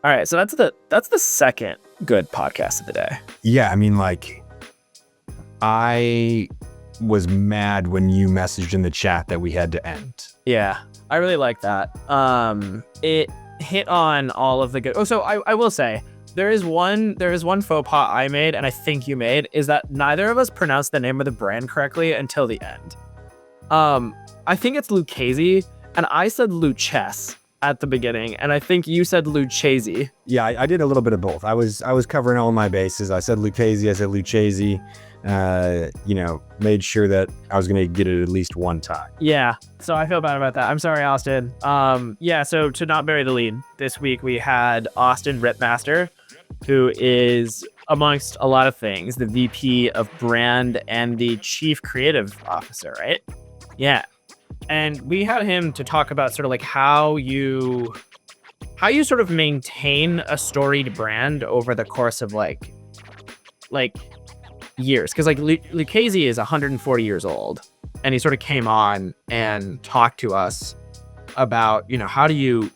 All right, so that's the second good podcast of the day. Yeah, I mean, like, I was mad when you messaged in the chat that we had to end. Yeah, I really like that. It hit on all of the good. Oh, so I will say there is one faux pas I made, and I think you made, is that neither of us pronounced the name of the brand correctly until the end. I think it's Lucchese, and I said Lucchese at the beginning, and I think you said Lucchese. Yeah, I did a little bit of both. I was covering all my bases. I said Lucchese, I said Lucchese. Made sure that I was going to get it at least one time. Yeah, so I feel bad about that. I'm sorry, Austin. So to not bury the lead, this week we had Austin Ripmaster, who is, amongst a lot of things, the VP of brand and the chief creative officer, right? Yeah. And we had him to talk about sort of like how you sort of maintain a storied brand over the course of like years. Because like Lucchese is 140 years old, and he sort of came on and talked to us about, how do you,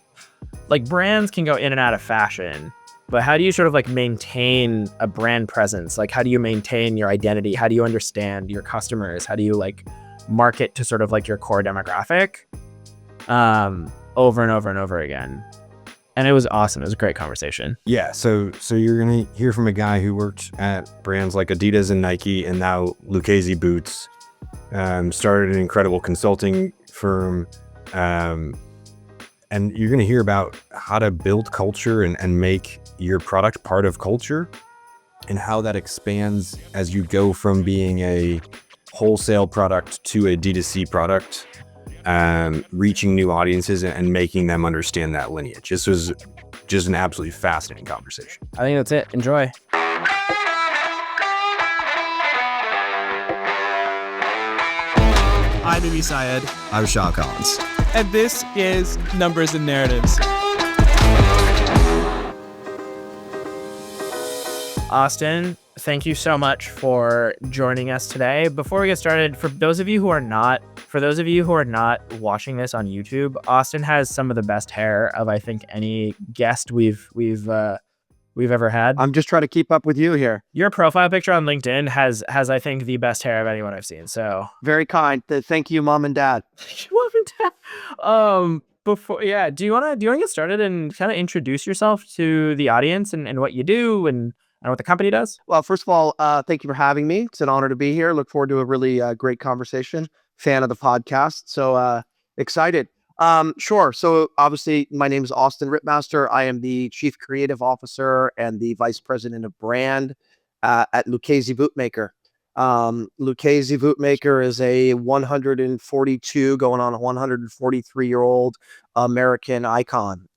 like, brands can go in and out of fashion, but how do you sort of like maintain a brand presence? Like, how do you maintain your identity? How do you understand your customers? How do you like market to sort of like your core demographic over and over and over again? And it was awesome. It was a great conversation. Yeah, so you're gonna hear from a guy who worked at brands like Adidas and Nike, and now Lucchese Boots. Started an incredible consulting firm, and you're gonna hear about how to build culture and make your product part of culture, and how that expands as you go from being a wholesale product to a D2C product, reaching new audiences and making them understand that lineage. This was just an absolutely fascinating conversation. I think that's it. Enjoy. I'm Ibby Syed. I'm Sean Collins. And this is Numbers and Narratives. Austin, thank you so much for joining us today. Before we get started, for those of you who are not watching this on YouTube, Austin has some of the best hair of, I think, any guest we've ever had. I'm just trying to keep up with you here. Your profile picture on LinkedIn has I think the best hair of anyone I've seen. So very kind. Thank you, Mom and Dad. Mom and Dad. Do you wanna get started and kind of introduce yourself to the audience and what you do and what the company does? Well, first of all, thank you for having me. It's an honor to be here. Look forward to a really great conversation. Fan of the podcast. So excited. Sure. So obviously my name is Austin Ripmaster. I am the Chief Creative Officer and the Vice President of Brand at Lucchese Bootmaker. Lucchese Bootmaker is a 142 going on a 143-year-old American icon.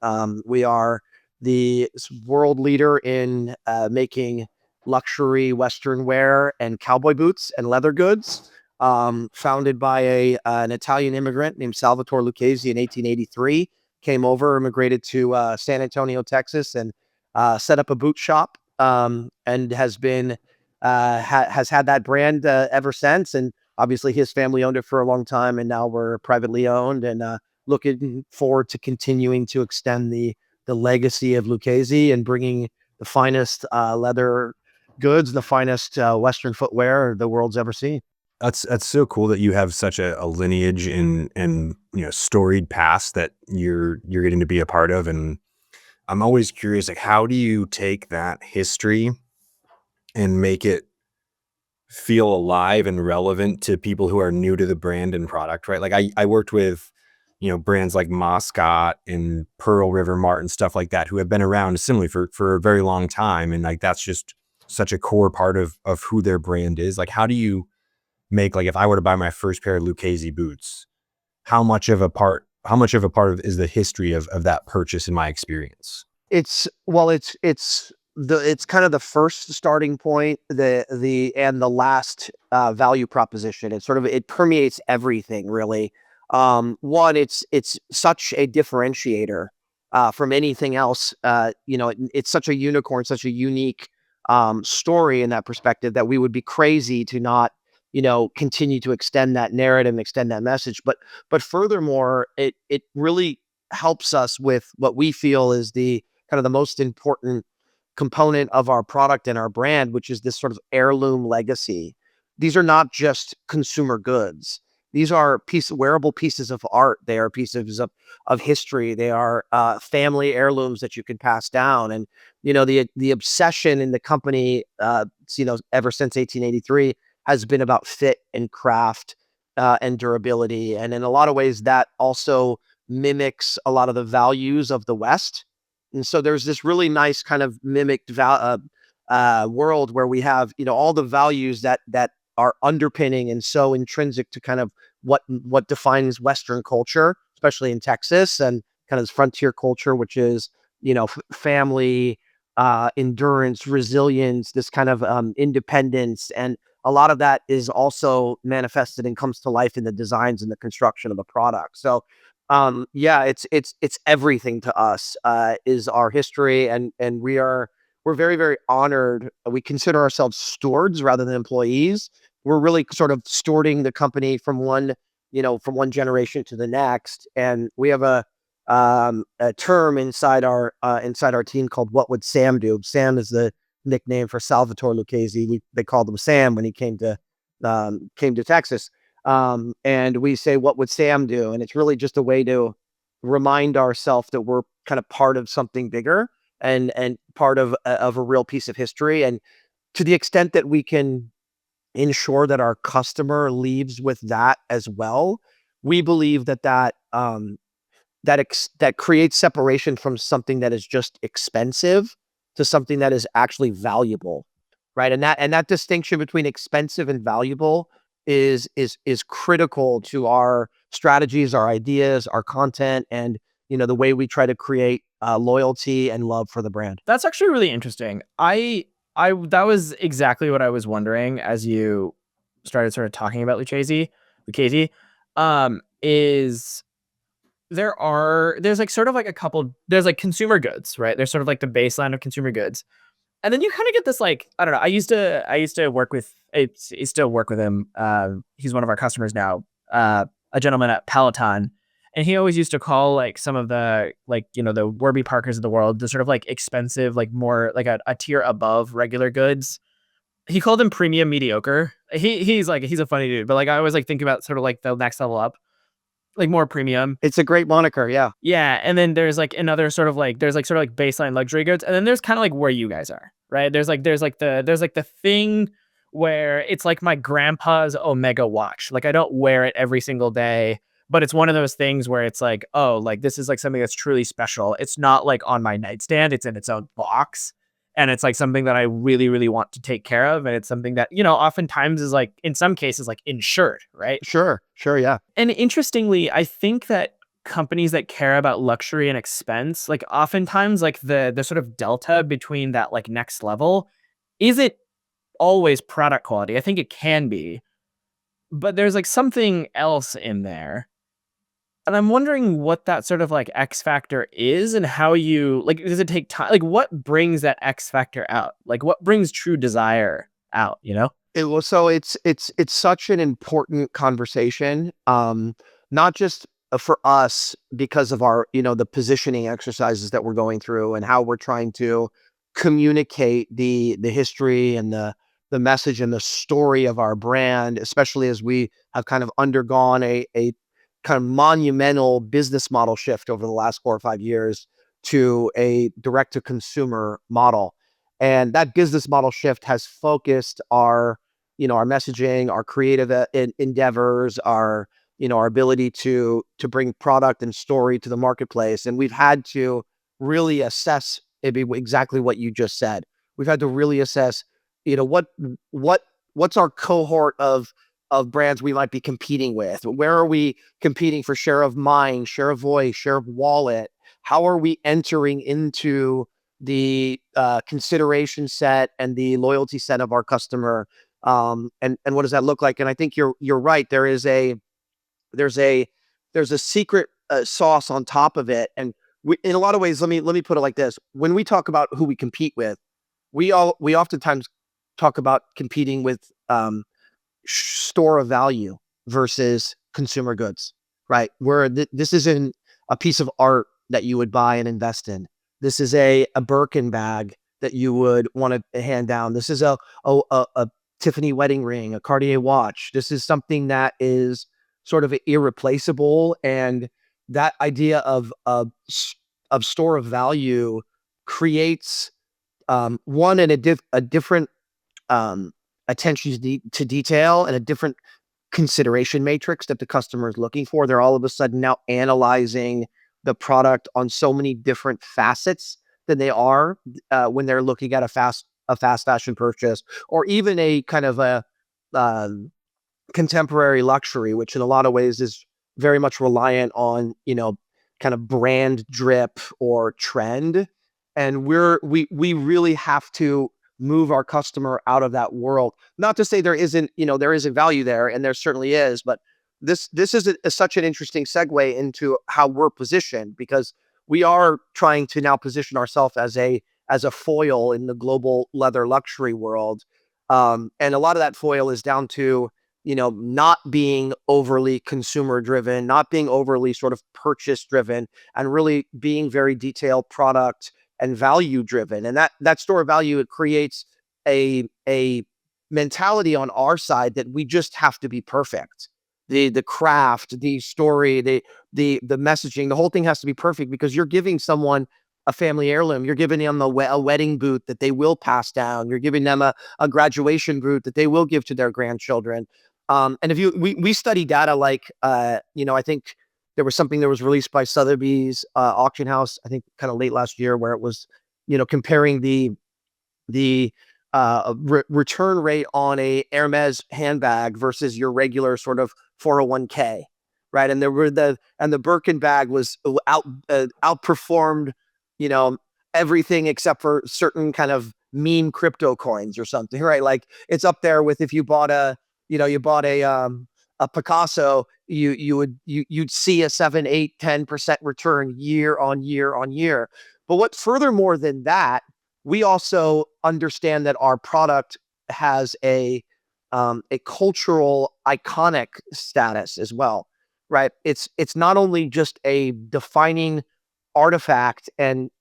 We are the world leader in making luxury Western wear and cowboy boots and leather goods. Founded by an Italian immigrant named Salvatore Lucchese in 1883, came over, immigrated to San Antonio, Texas, and set up a boot shop, and has been has had that brand ever since. And obviously his family owned it for a long time, and now we're privately owned, and looking forward to continuing to extend the legacy of Lucchese and bringing the finest leather goods, the finest Western footwear the world's ever seen. That's so cool that you have such a lineage and storied past that you're getting to be a part of. And I'm always curious, like, how do you take that history and make it feel alive and relevant to people who are new to the brand and product, right? Like I worked with, brands like Moscot and Pearl River Mart and stuff like that, who have been around similarly for a very long time. And like, that's just such a core part of who their brand is. Like, how do you make, like, if I were to buy my first pair of Lucchese boots, how much of a part of is the history of that purchase in my experience? It's kind of the first starting point, and the last value proposition. It permeates everything, really. One, it's such a differentiator from anything else. It's such a unicorn, such a unique story in that perspective that we would be crazy to not continue to extend that narrative and extend that message. But furthermore, it really helps us with what we feel is the kind of the most important component of our product and our brand, which is this sort of heirloom legacy. These are not just consumer goods. These are wearable pieces of art. They are pieces of history. They are family heirlooms that you can pass down. And the obsession in the company, ever since 1883, has been about fit and craft and durability. And in a lot of ways, that also mimics a lot of the values of the West. And so there's this really nice kind of mimicked world where we have all the values that are underpinning and so intrinsic to kind of what defines Western culture, especially in Texas, and kind of this frontier culture, which is family, endurance, resilience, this kind of independence, and a lot of that is also manifested and comes to life in the designs and the construction of the product. So yeah, it's everything to us, is our history, and we're very, very honored. We consider ourselves stewards rather than employees. We're really sort of stewarding the company from one generation to the next. And we have a term inside our team called "What Would Sam Do?" Sam is the nickname for Salvatore Lucchese. They called him Sam when he came to Texas. And we say, "What would Sam do?" And it's really just a way to remind ourselves that we're kind of part of something bigger and part of a real piece of history. And to the extent that we can ensure that our customer leaves with that as well, we believe that creates separation from something that is just expensive to something that is actually valuable, right? And that distinction between expensive and valuable is critical to our strategies, our ideas, our content, and the way we try to create loyalty and love for the brand. That's actually really interesting. I that was exactly what I was wondering as you started sort of talking about Lucchese, is there's like sort of like a couple, there's like consumer goods, right? There's sort of like the baseline of consumer goods. And then you kind of get this, like, I don't know. I used to work with, I still work with him. He's one of our customers now, a gentleman at Peloton. And he always used to call like some of the, like, the Warby Parkers of the world, the sort of like expensive, like more like a tier above regular goods. He called them premium mediocre. He's a funny dude, but like I always like think about sort of like the next level up, like more premium. It's a great moniker. Yeah. Yeah. And then there's like another sort of like, there's like sort of like baseline luxury goods. And then there's kind of like where you guys are, right? There's like the thing where it's like my grandpa's Omega watch. Like I don't wear it every single day, but it's one of those things where it's like, oh, like this is like something that's truly special. It's not like on my nightstand. It's in its own box. And it's like something that I really, really want to take care of. And it's something that, oftentimes is like, in some cases, like insured, right? Sure. Yeah. And interestingly, I think that companies that care about luxury and expense, like oftentimes like the sort of delta between that like next level isn't always product quality. I think it can be, but there's like something else in there. And I'm wondering what that sort of like X factor is and how you like, does it take time? Like what brings that X factor out? Like what brings true desire out, So it's such an important conversation, not just for us because of our, the positioning exercises that we're going through and how we're trying to communicate the history and the message and the story of our brand, especially as we have kind of undergone a kind of monumental business model shift over the last 4 or 5 years to a direct to consumer model. And that business model shift has focused our messaging, our creative endeavors, our ability to bring product and story to the marketplace. And we've had to really assess exactly what you just said. We've had to really assess, what's our cohort of brands we might be competing with? Where are we competing for share of mind, share of voice, share of wallet? How are we entering into the consideration set and the loyalty set of our customer? And what does that look like? And I think you're right. There's a secret sauce on top of it. And in a lot of ways, let me put it like this: when we talk about who we compete with, we oftentimes talk about competing with store of value versus consumer goods, right? Where this isn't a piece of art that you would buy and invest in. This is a Birkin bag that you would want to hand down. This is a Tiffany wedding ring, a Cartier watch. This is something that is sort of irreplaceable, and that idea of store of value creates one and a different attention to detail and a different consideration matrix that the customer is looking for. They're all of a sudden now analyzing the product on so many different facets than they are when they're looking at a fast fashion purchase, or even a kind of a contemporary luxury, which in a lot of ways is very much reliant on, kind of brand drip or trend. And we really have to move our customer out of that world. Not to say there isn't value there, and there certainly is, but this is such an interesting segue into how we're positioned, because we are trying to now position ourselves as a foil in the global leather luxury world. And a lot of that foil is down to, not being overly consumer driven, not being overly sort of purchase driven, and really being very detailed product and value driven. And that store of value, it creates a mentality on our side that we just have to be perfect. The craft, the story, the messaging, the whole thing has to be perfect, because you're giving someone a family heirloom. You're giving them a wedding boot that they will pass down. You're giving them a graduation boot that they will give to their grandchildren. And if we study data, like, I think there was something that was released by Sotheby's auction house, I think kind of late last year, where it was, comparing the return rate on a Hermes handbag versus your regular sort of 401k, right? And the Birkin bag was outperformed, everything except for certain kind of meme crypto coins or something, right? Like, it's up there with, if you bought a Picasso, you'd see a 7, 8, 10% return year on year on year. But what furthermore than that, we also understand that our product has a cultural iconic status as well, right? It's not only just a defining artifact and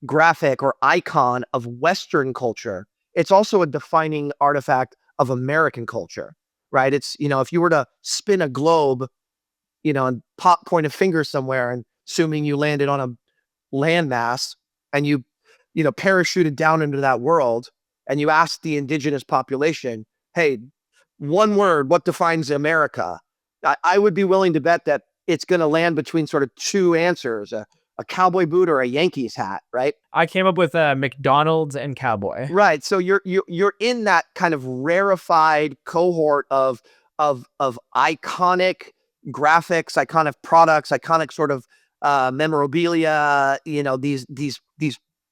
graphic or icon of Western culture. It's also a defining artifact of American culture, right? It's, if you were to spin a globe, and point a finger somewhere, and assuming you landed on a landmass, and you parachuted down into that world, and you asked the indigenous population, hey, one word, what defines America? I would be willing to bet that it's going to land between sort of two answers, a cowboy boot or a Yankees hat, right? I came up with McDonald's and cowboy. Right. So you're in that kind of rarefied cohort of iconic graphics, iconic products, iconic sort of memorabilia, these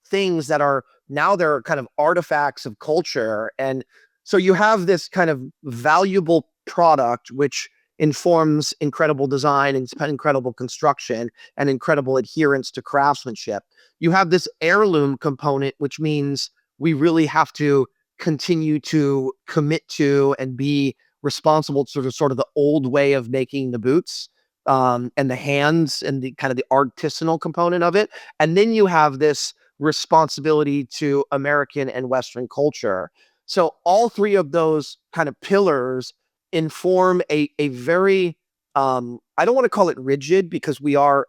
things that are now, they're kind of artifacts of culture. And so you have this kind of valuable product, which informs incredible design and incredible construction and incredible adherence to craftsmanship. You have this heirloom component, which means we really have to continue to commit to and be responsible to sort of the old way of making the boots, and the hands and the kind of the artisanal component of it. And then you have this responsibility to American and Western culture. So all three of those kind of pillars inform a very, I don't want to call it rigid, because we are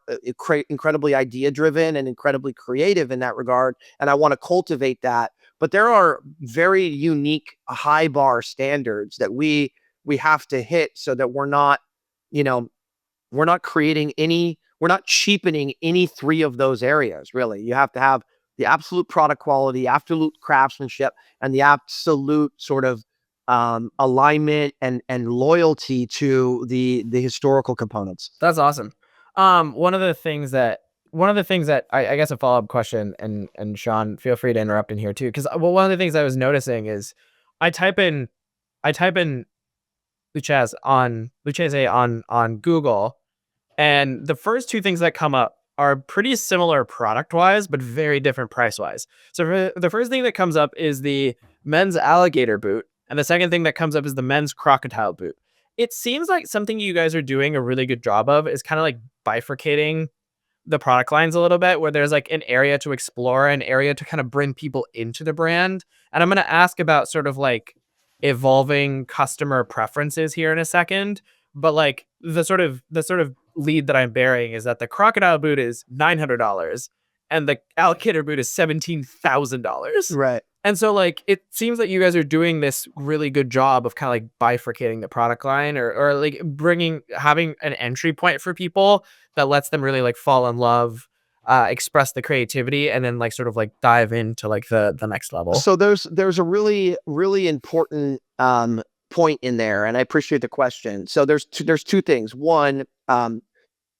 incredibly idea driven and incredibly creative in that regard, and I want to cultivate that. But there are very unique high bar standards that we have to hit, so that we're not cheapening any three of those areas. Really, you have to have the absolute product quality, absolute craftsmanship, and the absolute sort of alignment and loyalty to the historical components. That's awesome. One of the things that I guess a follow-up question, and Sean, feel free to interrupt in here too, because one of the things I was noticing is I type in Lucchese on Google, and the first two things that come up are pretty similar product wise, but very different price wise. So the first thing that comes up is the men's alligator boot, and the second thing that comes up is the men's crocodile boot. It seems like something you guys are doing a really good job of is kind of like bifurcating the product lines a little bit, where there's like an area to explore, an area to kind of bring people into the brand. And I'm going to ask about sort of like evolving customer preferences here in a second. But like the sort of lead that I'm bearing is that the crocodile boot is $900 and the alligator boot is $17,000. Right. And so like it seems that you guys are doing this really good job of kind of like bifurcating the product line, or like having an entry point for people that lets them really like fall in love, express the creativity, and then like sort of like dive into like the next level. So there's a really really important point in there, and I appreciate the question. So there's two things. One,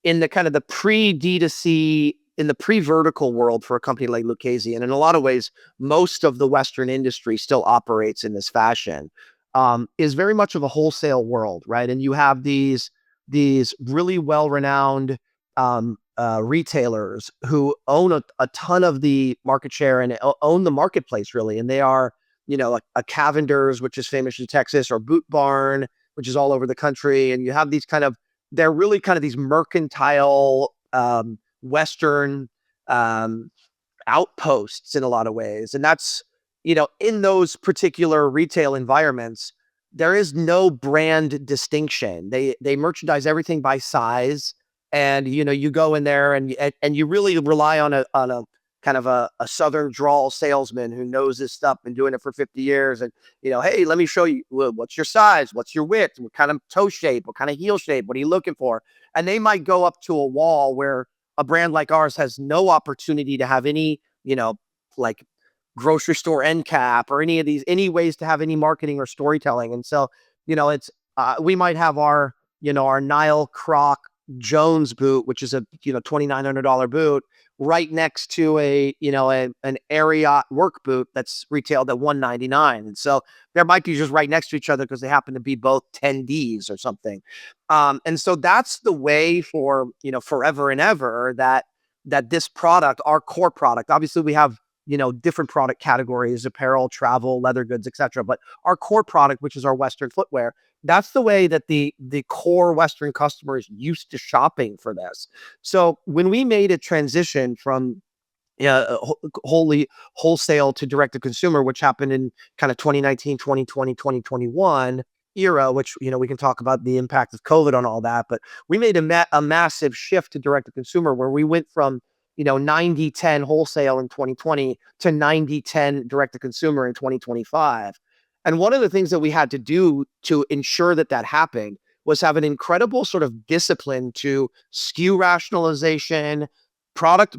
in the kind of the pre D2C, in the pre-vertical world for a company like Lucchese, and in a lot of ways, most of the Western industry still operates in this fashion, is very much of a wholesale world, right? And you have these really well-renowned retailers who own a ton of the market share and own the marketplace, really. And they are, a Cavender's, which is famous in Texas, or Boot Barn, which is all over the country. And you have these they're really kind of these mercantile, Western outposts in a lot of ways. And that's, in those particular retail environments, there is no brand distinction. They merchandise everything by size. And, you go in there and you really rely on a kind of a Southern drawl salesman who knows this stuff, been doing it for 50 years. And, hey, let me show you, what's your size? What's your width? What kind of toe shape? What kind of heel shape? What are you looking for? And they might go up to a wall where a brand like ours has no opportunity to have any, like grocery store end cap or any ways to have any marketing or storytelling. And so, it's, we might have our Nile Croc Jones boot, which is a, $2,900 boot, right next to an Ariat work boot that's retailed at $199. And so there might be just right next to each other because they happen to be both 10Ds or something. And so that's the way for, forever and ever that this product, our core product, obviously we have, different product categories, apparel, travel, leather goods, etc. But our core product, which is our Western footwear, that's the way that the core Western customer is used to shopping for this. So when we made a transition from wholly wholesale to direct to consumer, which happened in kind of 2019, 2020, 2021 era, which, we can talk about the impact of COVID on all that, but we made a massive shift to direct to consumer where we went from 90-10 wholesale in 2020 to 90-10 direct to consumer in 2025. And one of the things that we had to do to ensure that happened was have an incredible sort of discipline to SKU rationalization, product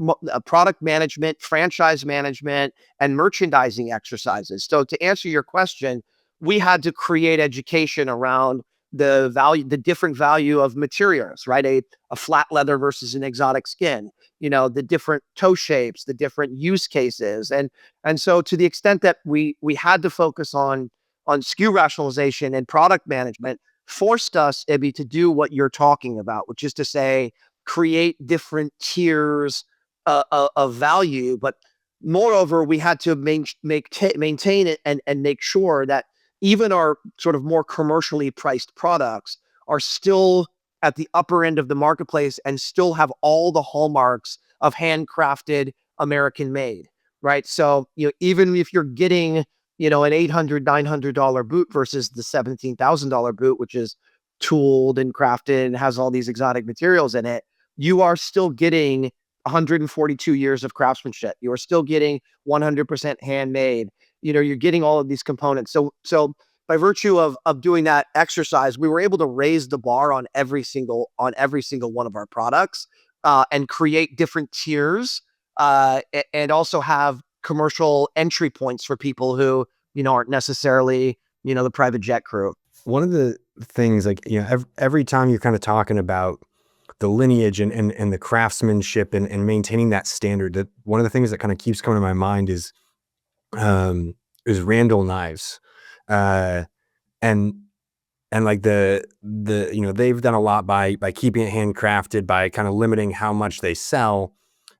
management, franchise management, and merchandising exercises. So to answer your question, we had to create education around the different value of materials, right? A flat leather versus an exotic skin, the different toe shapes, the different use cases. And so to the extent that we had to focus on SKU rationalization and product management, forced us, Ibby, to do what you're talking about, which is to say, create different tiers of value. But moreover, we had to maintain it and make sure that even our sort of more commercially priced products are still at the upper end of the marketplace and still have all the hallmarks of handcrafted American made, right? So, even if you're getting, an $800, $900 boot versus the $17,000 boot, which is tooled and crafted and has all these exotic materials in it, you are still getting 142 years of craftsmanship. You are still getting 100% handmade. You're getting all of these components. So by virtue of doing that exercise, we were able to raise the bar on every single one of our products, and create different tiers, and also have commercial entry points for people who, aren't necessarily, the private jet crew. One of the things, like, every time you're kind of talking about the lineage and the craftsmanship and maintaining that standard, that one of the things that kind of keeps coming to my mind is Randall knives. And like they've done a lot by keeping it handcrafted, by kind of limiting how much they sell.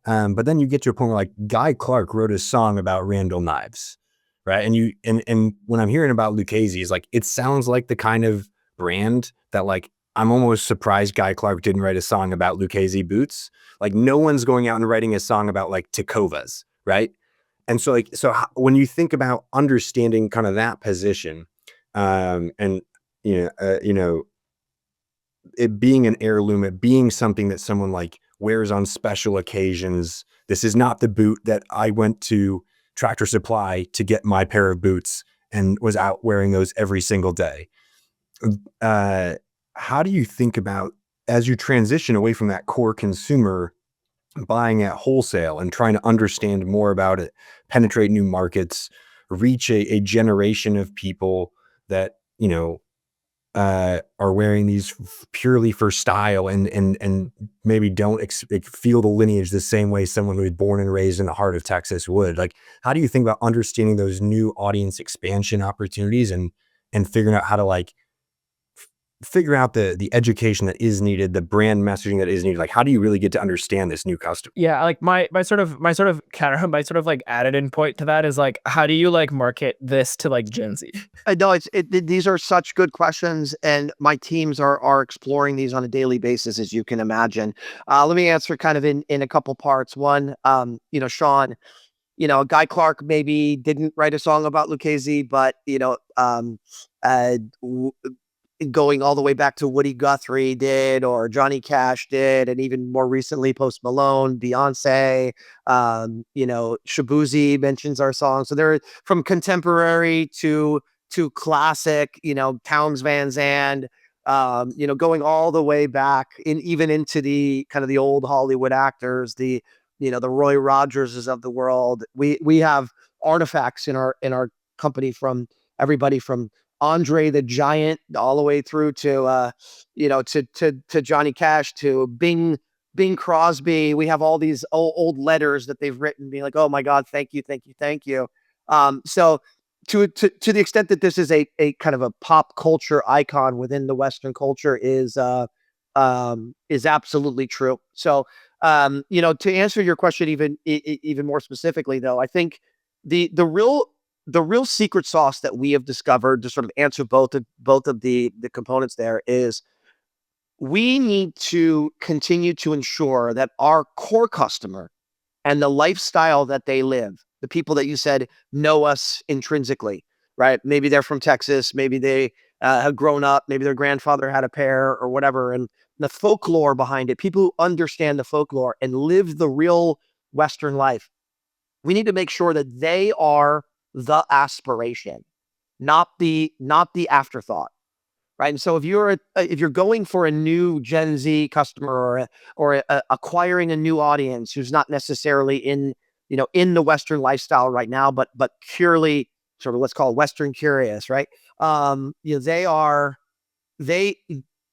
But then you get to a point where, like, Guy Clark wrote a song about Randall knives, right? And when I'm hearing about Lucchese, like, it sounds like the kind of brand that, like, I'm almost surprised Guy Clark didn't write a song about Lucchese boots. Like no one's going out and writing a song about like Tacovas, right? And so when you think about understanding kind of that position, and you know, it being an heirloom, it being something that someone like wears on special occasions. This is not the boot that I went to Tractor Supply to get my pair of boots and was out wearing those every single day. Uh, how do you think about as you transition away from that core consumer buying at wholesale and trying to understand more about it, penetrate new markets, reach a generation of people that, are wearing these purely for style and maybe don't feel the lineage the same way someone who was born and raised in the heart of Texas would. Like, how do you think about understanding those new audience expansion opportunities and figuring out how to like figure out the education that is needed, the brand messaging that is needed? Like, how do you really get to understand this new customer? Yeah, like my sort of counter, my sort of like added in point to that is like, how do you like market this to like Gen Z? No, these are such good questions, and my teams are exploring these on a daily basis, as you can imagine. Let me answer kind of in a couple parts. One, Sean, Guy Clark maybe didn't write a song about Lucchese, but uh, w- going all the way back to Woody Guthrie did, or Johnny Cash did, and even more recently, Post Malone, Beyonce, Shabuzi mentions our song. So they're from contemporary to classic, Towns Van Zandt, going all the way back even into the kind of the old Hollywood actors, the Roy Rogerses of the world. We have artifacts in our company from everybody from Andre the Giant all the way through to to Johnny Cash to Bing Crosby. We have all these old letters that they've written being like, "Oh my God, thank you, thank you, thank you." So to the extent that this is a kind of a pop culture icon within the Western culture is absolutely true. So to answer your question even more specifically, though, I think the real secret sauce that we have discovered to sort of answer both of the components there is we need to continue to ensure that our core customer and the lifestyle that they live, the people that you said know us intrinsically, right? Maybe they're from Texas, maybe they have grown up, maybe their grandfather had a pair or whatever, and the folklore behind it, people who understand the folklore and live the real Western life. We need to make sure that they are the aspiration, not the afterthought, right? And so if you're going for a new Gen Z customer or acquiring a new audience who's not necessarily in the Western lifestyle right now, but purely sort of let's call it Western curious, right? They are they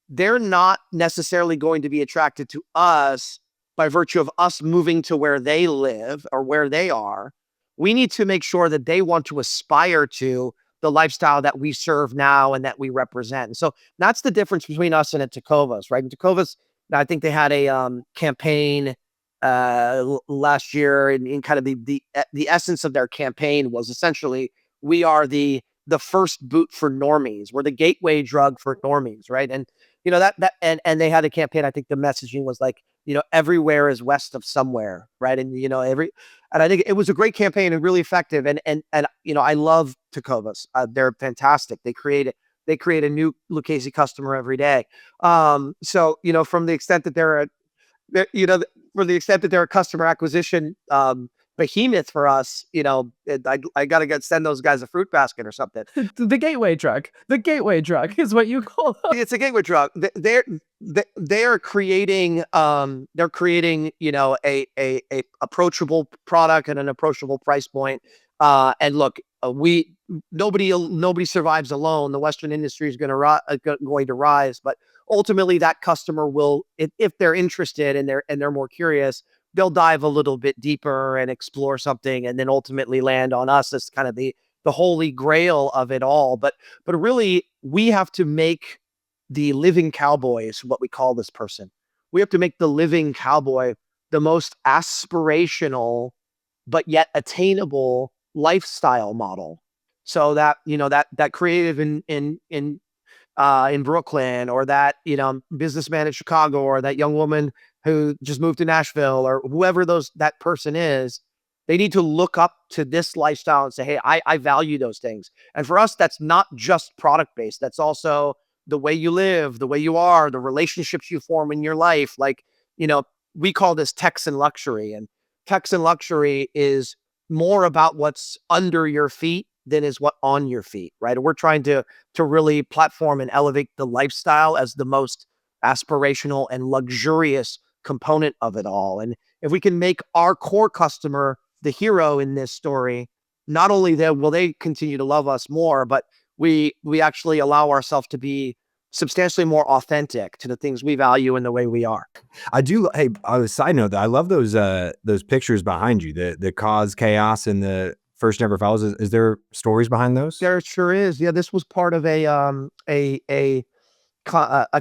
they're not necessarily going to be attracted to us by virtue of us moving to where they live or where they are. We need to make sure that they want to aspire to the lifestyle that we serve now and that we represent. And so that's the difference between us and a Tacovas, right? And Tacovas, I think they had a campaign last year, and in kind of the essence of their campaign was essentially we are the first boot for normies. We're the gateway drug for normies, right? And and they had a campaign. I think the messaging was like, everywhere is west of somewhere, right? And and I think it was a great campaign and really effective. And I love Tacovas. They're fantastic. They create a new Lucchese customer every day. So from the extent that they're, for the extent that they're a customer acquisition behemoth for us, I gotta send those guys a fruit basket or something. The gateway drug. The gateway drug is what you call them. It's a gateway drug. They're creating a approachable product and an approachable price point. And look, we nobody survives alone. The Western industry is going to rise, but ultimately that customer will, if they're interested and they're more curious, they'll dive a little bit deeper and explore something, and then ultimately land on us as kind of the holy grail of it all. But really, we have to make the living cowboy is what we call this person. We have to make the living cowboy the most aspirational, but yet attainable lifestyle model. So that that creative in in Brooklyn, or that, businessman in Chicago, or that young woman who just moved to Nashville, or whoever that person is. They need to look up to this lifestyle and say, hey, I value those things. And for us, that's not just product based. That's also the way you live, the way you are, the relationships you form in your life. Like, we call this Texan luxury, and Texan luxury is more about what's under your feet than is what on your feet, right? We're trying to really platform and elevate the lifestyle as the most aspirational and luxurious component of it all. And if we can make our core customer the hero in this story, not only will they continue to love us more, but we actually allow ourselves to be substantially more authentic to the things we value and the way we are. I do. Hey, on a side note, I love those pictures behind you, the cause chaos and the first never follows. Is there stories behind those? There sure is. Yeah, this was part of a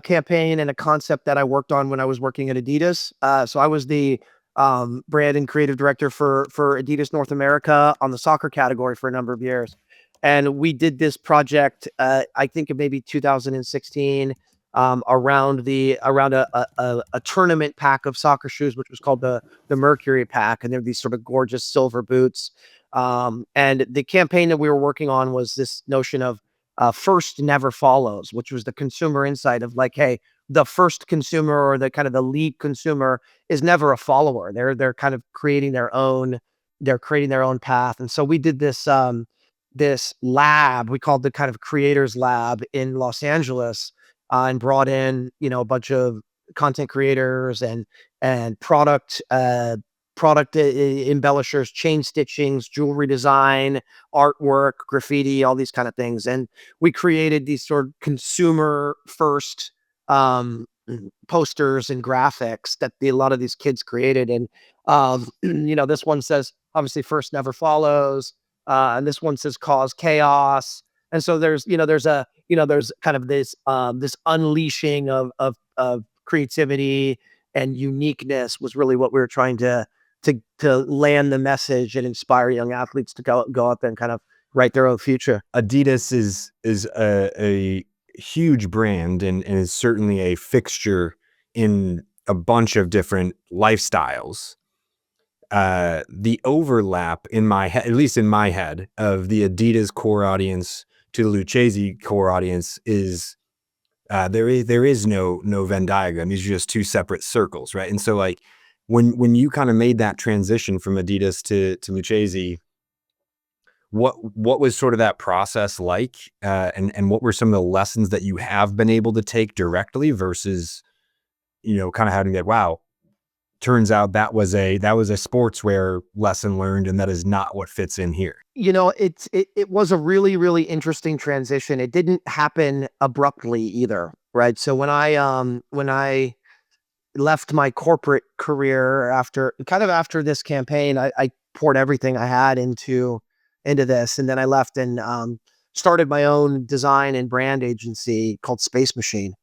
campaign and a concept that I worked on when I was working at Adidas. So I was the brand and creative director for Adidas North America on the soccer category for a number of years. And we did this project, I think of maybe 2016, around a tournament pack of soccer shoes, which was called the Mercury pack. And they're these sort of gorgeous silver boots. And the campaign that we were working on was this notion of first never follows, which was the consumer insight of like, hey, the first consumer, or the kind of the lead consumer, is never a follower. They're kind of creating their own path. And so we did this lab, we called the kind of creators lab in Los Angeles, and brought in, a bunch of content creators and product embellishers, chain stitchings, jewelry design, artwork, graffiti, all these kind of things. And we created these sort of consumer first posters and graphics that a lot of these kids created. And, this one says, obviously, first never follows. And this one says cause chaos. And so there's kind of this unleashing of creativity and uniqueness was really what we were trying to land the message and inspire young athletes to go up and kind of write their own future. Adidas is a huge brand and is certainly a fixture in a bunch of different lifestyles. The overlap in my head, at least in my head, of the Adidas core audience to the Lucchese core audience is there is no Venn diagram. These are just two separate circles, right? And so like when you kind of made that transition from Adidas to Lucchese, what was sort of that process like? And what were some of the lessons that you have been able to take directly versus, kind of having that, wow, turns out that was a sportswear lesson learned, and that is not what fits in here. It was a really, really interesting transition. It didn't happen abruptly either, right? So when I left my corporate career after this campaign, I poured everything I had into this, and then I left and started my own design and brand agency called Space Machine.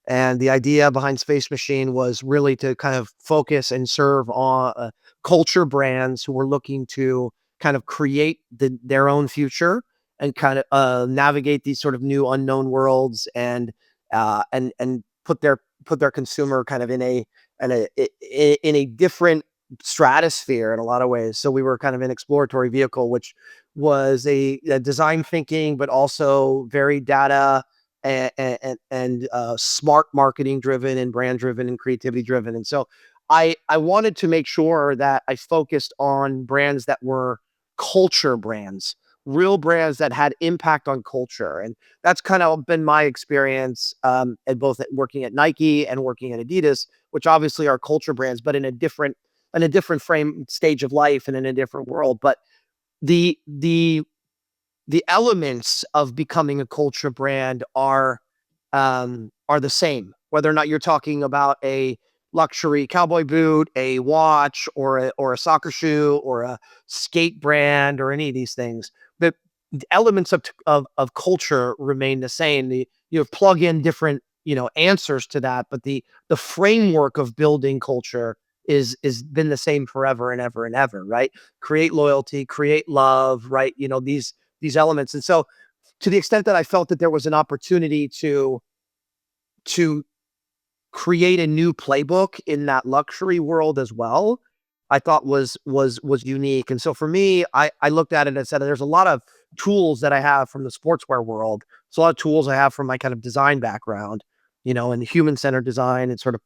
And the idea behind Space Machine was really to kind of focus and serve on culture brands who were looking to kind of create their own future and kind of navigate these sort of new unknown worlds and put their consumer kind of in a different stratosphere in a lot of ways. So we were kind of an exploratory vehicle, which was a design thinking, but also very data and smart marketing driven and brand driven and creativity driven. And so I wanted to make sure that I focused on brands that were culture brands, real brands that had impact on culture. And that's kind of been my experience at both working at Nike and working at Adidas, which obviously are culture brands, but in a different frame stage of life and in a different world. But the elements of becoming a culture brand are the same, whether or not you're talking about a luxury cowboy boot, a watch, or a soccer shoe, or a skate brand, or any of these things. The elements of culture remain the same. You plug in different answers to that, but the framework of building culture is been the same forever and ever and ever, right? Create loyalty, create love, right? These elements. And so to the extent that I felt that there was an opportunity to create a new playbook in that luxury world as well, I thought was unique. And so for me, I looked at it and said, there's a lot of tools that I have from the sportswear world. There's a lot of tools I have from my kind of design background, and human-centered design and sort of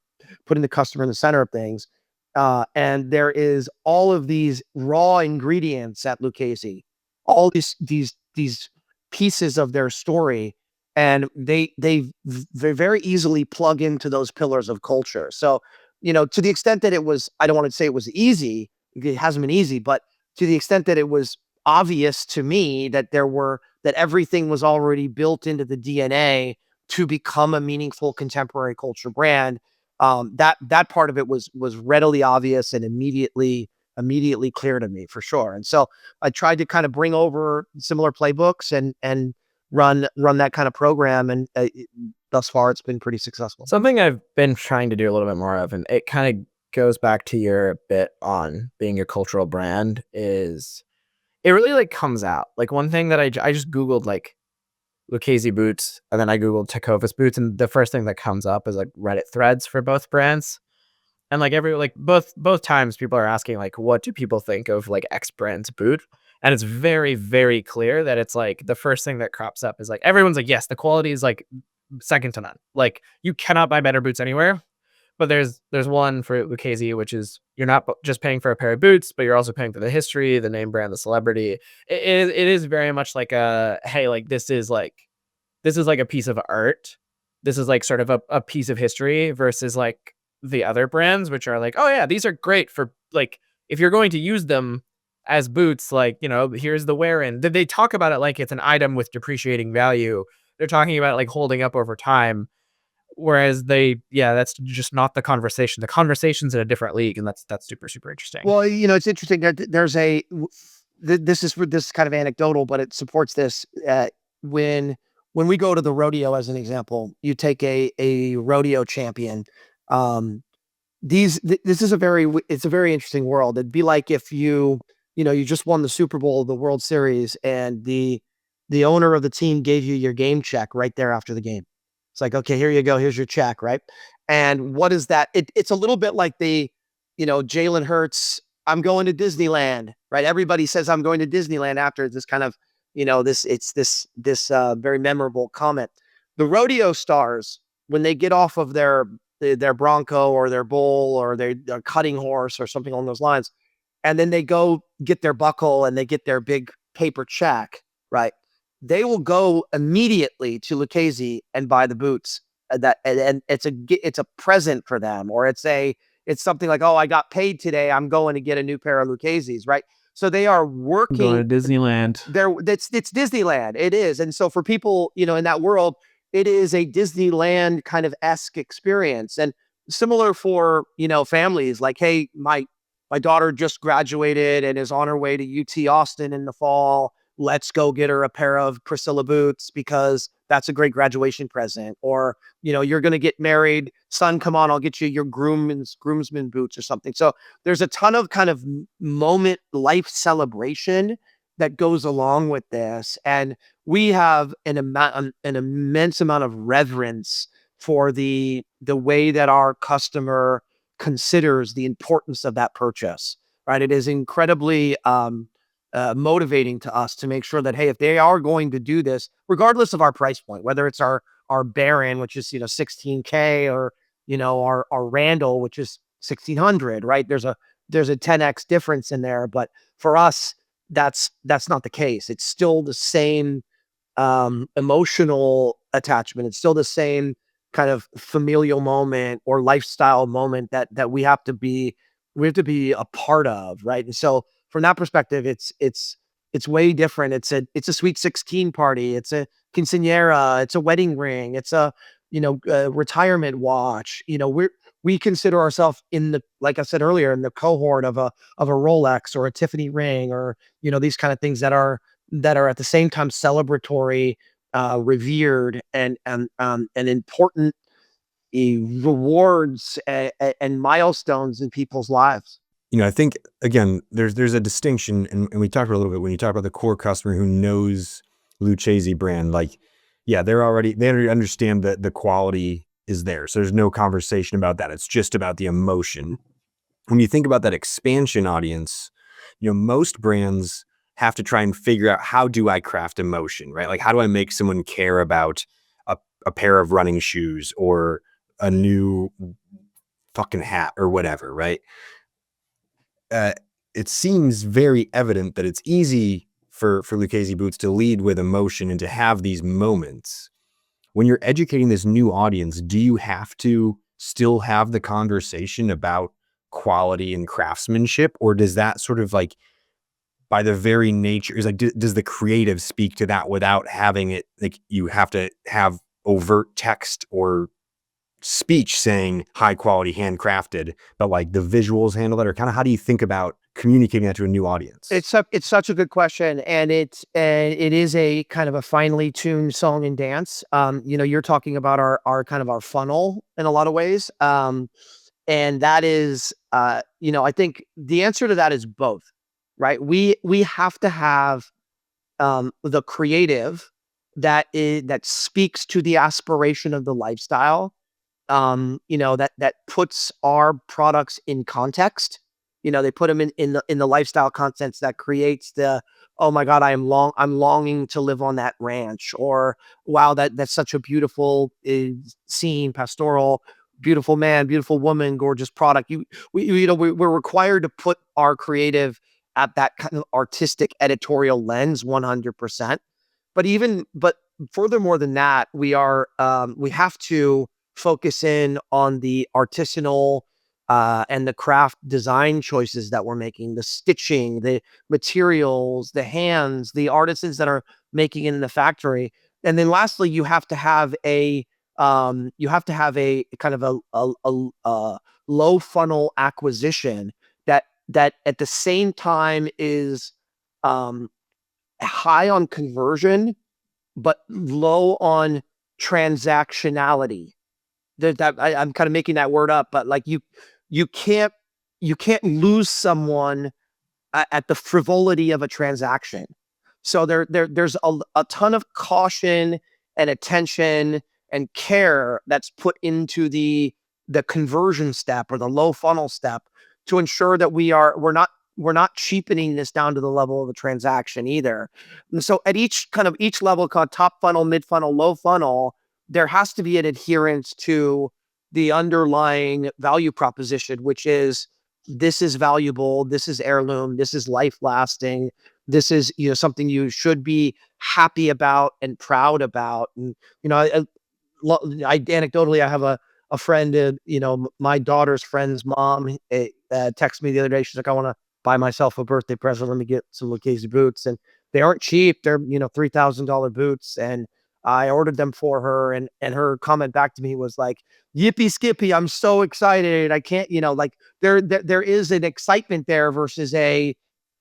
putting the customer in the center of things. And there is all of these raw ingredients at Lucchese, all these pieces of their story, and they very easily plug into those pillars of culture. So, to the extent that it was, I don't want to say it was easy, it hasn't been easy, but to the extent that it was obvious to me that that everything was already built into the DNA to become a meaningful contemporary culture brand. That part of it was readily obvious and immediately clear to me, for sure. And so I tried to kind of bring over similar playbooks and run that kind of program, and thus far it's been pretty successful. Something I've been trying to do a little bit more of, and it kind of goes back to your bit on being a cultural brand, is it really like comes out. Like one thing that I just Googled like Lucchese boots, and then I Googled Tecovas boots, and the first thing that comes up is like Reddit threads for both brands. And like both times people are asking like, what do people think of like X brand's boot? And it's very, very clear that it's like the first thing that crops up is like, everyone's like, yes, the quality is like second to none. Like you cannot buy better boots anywhere. But there's one for Lucchese, which is you're not just paying for a pair of boots, but you're also paying for the history, the name brand, the celebrity. It is very much like a, hey, like this is like a piece of art. This is like sort of a piece of history versus like the other brands, which are like, oh yeah, these are great for like, if you're going to use them as boots, like, here's the wear in. They talk about it like it's an item with depreciating value. They're talking about it like holding up over time. Whereas that's just not the conversation. The conversation's in a different league, and that's super, super interesting. Well, it's interesting that there's this is kind of anecdotal, but it supports this. When we go to the rodeo, as an example, you take a rodeo champion. This is it's a very interesting world. It'd be like if you just won the Super Bowl, the World Series, and the owner of the team gave you your game check right there after the game. It's like, okay, here you go. Here's your check, right? And what is that? It's a little bit like Jalen Hurts, I'm going to Disneyland, right? Everybody says I'm going to Disneyland after this kind of, this very memorable comment. The rodeo stars, when they get off of their bronco or their bull or their cutting horse or something along those lines, and then they go get their buckle and they get their big paper check, right? They will go immediately to Lucchese and buy the boots. And it's a present for them, or it's something like, oh, I got paid today, I'm going to get a new pair of Lucchese's, right? So they are working. Going to Disneyland. It's Disneyland. It is. And so for people, in that world, it is a Disneyland kind of esque experience. And similar for, families like, hey, my daughter just graduated and is on her way to UT Austin in the fall. Let's go get her a pair of Priscilla boots because that's a great graduation present. Or, you're going to get married. Son, come on, I'll get you your groomsman boots or something. So there's a ton of kind of moment life celebration that goes along with this. And we have an immense amount of reverence for the way that our customer considers the importance of that purchase, right? It is incredibly motivating to us to make sure that, hey, if they are going to do this, regardless of our price point, whether it's our Baron, which is, $16K, or, our Randall, which is $1,600, right? There's a 10X difference in there. But for us, that's not the case. It's still the same emotional attachment. It's still the same kind of familial moment or lifestyle moment that we have to be a part of, right? And so from that perspective, it's way different. It's a sweet 16 party. It's a quinceañera. It's a wedding ring. It's a retirement watch. We consider ourselves like I said earlier, in the cohort of a Rolex or a Tiffany ring, or these kind of things that are at the same time celebratory, revered, and important rewards and milestones in people's lives. I think, again, there's a distinction, and we talked about a little bit when you talk about the core customer who knows Lucchese brand, like, yeah, they already understand that the quality is there. So there's no conversation about that. It's just about the emotion. When you think about that expansion audience, most brands have to try and figure out, how do I craft emotion, right? Like, how do I make someone care about a pair of running shoes or a new fucking hat or whatever, right? Uh, it seems very evident that it's easy for Lucchese Boots to lead with emotion and to have these moments. When you're educating this new audience, do you have to still have the conversation about quality and craftsmanship, or does that sort of like, by the very nature, is like, does the creative speak to that without having it, like, you have to have overt text or speech saying high quality, handcrafted, but like the visuals handle that? Or kind of, how do you think about communicating that to a new audience? It's such a good question, and it is a kind of a finely tuned song and dance. You're talking about our kind of our funnel in a lot of ways, and that is, I think the answer to that is both, right? We have to have the creative that speaks to the aspiration of the lifestyle, that puts our products in context. They put them in the lifestyle context that creates the, oh my God, I'm longing to live on that ranch, or wow, that's such a beautiful scene, pastoral, beautiful man, beautiful woman, gorgeous product. We're required to put our creative at that kind of artistic editorial lens 100%. But furthermore than that, we have to focus in on the artisanal and the craft design choices that we're making, the stitching, the materials, the hands, the artisans that are making it in the factory. And then lastly, you have to have a kind of a low funnel acquisition that at the same time is um, high on conversion, but low on transactionality. I'm kind of making that word up, but like you can't you can't lose someone at the frivolity of a transaction. So there's a ton of caution and attention and care that's put into the conversion step or the low funnel step to ensure that we're not cheapening this down to the level of a transaction either. And so at each level, called top funnel, mid funnel, low funnel, there has to be an adherence to the underlying value proposition, which is, this is valuable, this is heirloom, this is life lasting, this is something you should be happy about and proud about. And anecdotally, I have a friend, my daughter's friend's mom texted me the other day. She's like, I want to buy myself a birthday present. Let me get some Lucchese boots. And they aren't cheap. They're, $3,000 boots. And I ordered them for her. And her comment back to me was like, yippee skippy, I'm so excited. I can't, like there is an excitement there versus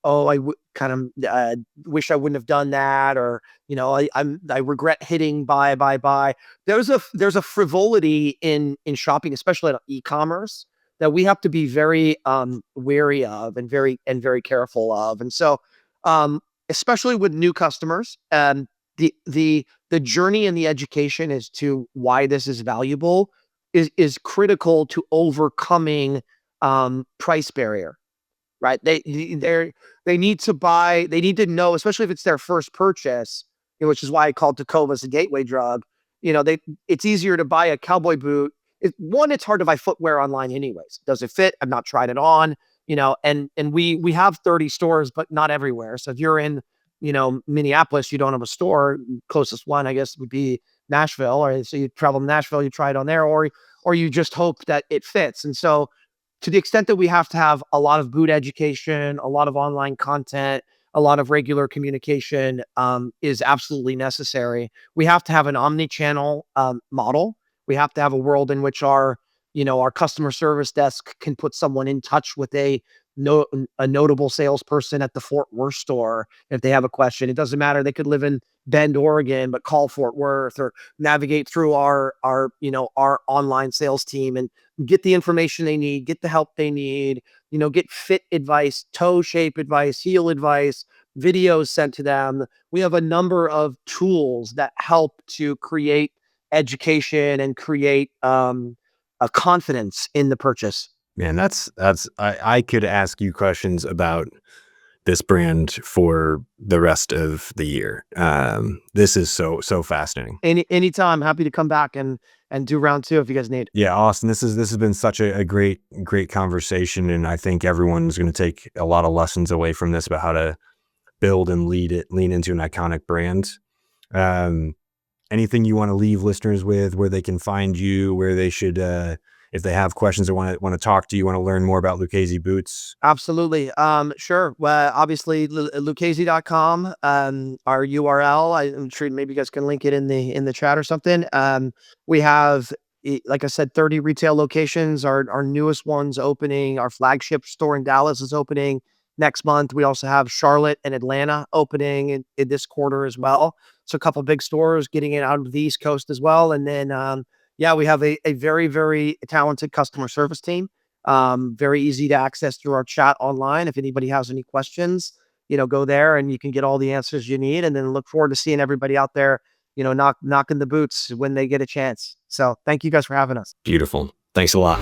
oh, kind of wish I wouldn't have done that. Or, I regret hitting buy. There's a frivolity in shopping, especially on e-commerce, that we have to be very wary of and very careful of. And so, especially with new customers, the journey and the education as to why this is valuable is critical to overcoming price barrier. Right? They need to know, especially if it's their first purchase, which is why I called Tacova a gateway drug. It's easier to buy a cowboy boot. It's hard to buy footwear online anyways. Does it fit? I've not tried it on, and we have 30 stores, but not everywhere. So if you're in, Minneapolis, you don't have a store. Closest one, I guess, would be Nashville. Or so you travel to Nashville, you try it on there, or you just hope that it fits. And so, to the extent that we have to have a lot of boot education, a lot of online content, a lot of regular communication is absolutely necessary. We have to have an omni-channel model. We have to have a world in which our customer service desk can put someone in touch with a notable salesperson at the Fort Worth store if they have a question. It doesn't matter. They could live in Bend, Oregon, but call Fort Worth, or navigate through our online sales team and get the information they need, get the help they need, get fit advice, toe shape advice, heel advice, videos sent to them. We have a number of tools that help to create education and create a confidence in the purchase. Man, I could ask you questions about this brand for the rest of the year. This is so fascinating. Anytime, happy to come back and do round two if you guys need. Yeah, Austin, this has been such a great conversation, and I think everyone's going to take a lot of lessons away from this about how to build and lean into an iconic brand. Anything you want to leave listeners with, where they can find you, where they should, if they have questions or want to talk to you, want to learn more about Lucchese Boots? Absolutely. Sure. Well, obviously, lucchese.com, our URL. I'm sure maybe you guys can link it in the chat or something. We have, like I said, 30 retail locations. Our newest one's opening. Our flagship store in Dallas is opening next month. We also have Charlotte and Atlanta opening in this quarter as well. So a couple big stores getting it out of the East Coast as well. And then, yeah, we have a very, very talented customer service team. Very easy to access through our chat online. If anybody has any questions, go there and you can get all the answers you need. And then look forward to seeing everybody out there, knocking the boots when they get a chance. So thank you guys for having us. Beautiful. Thanks a lot.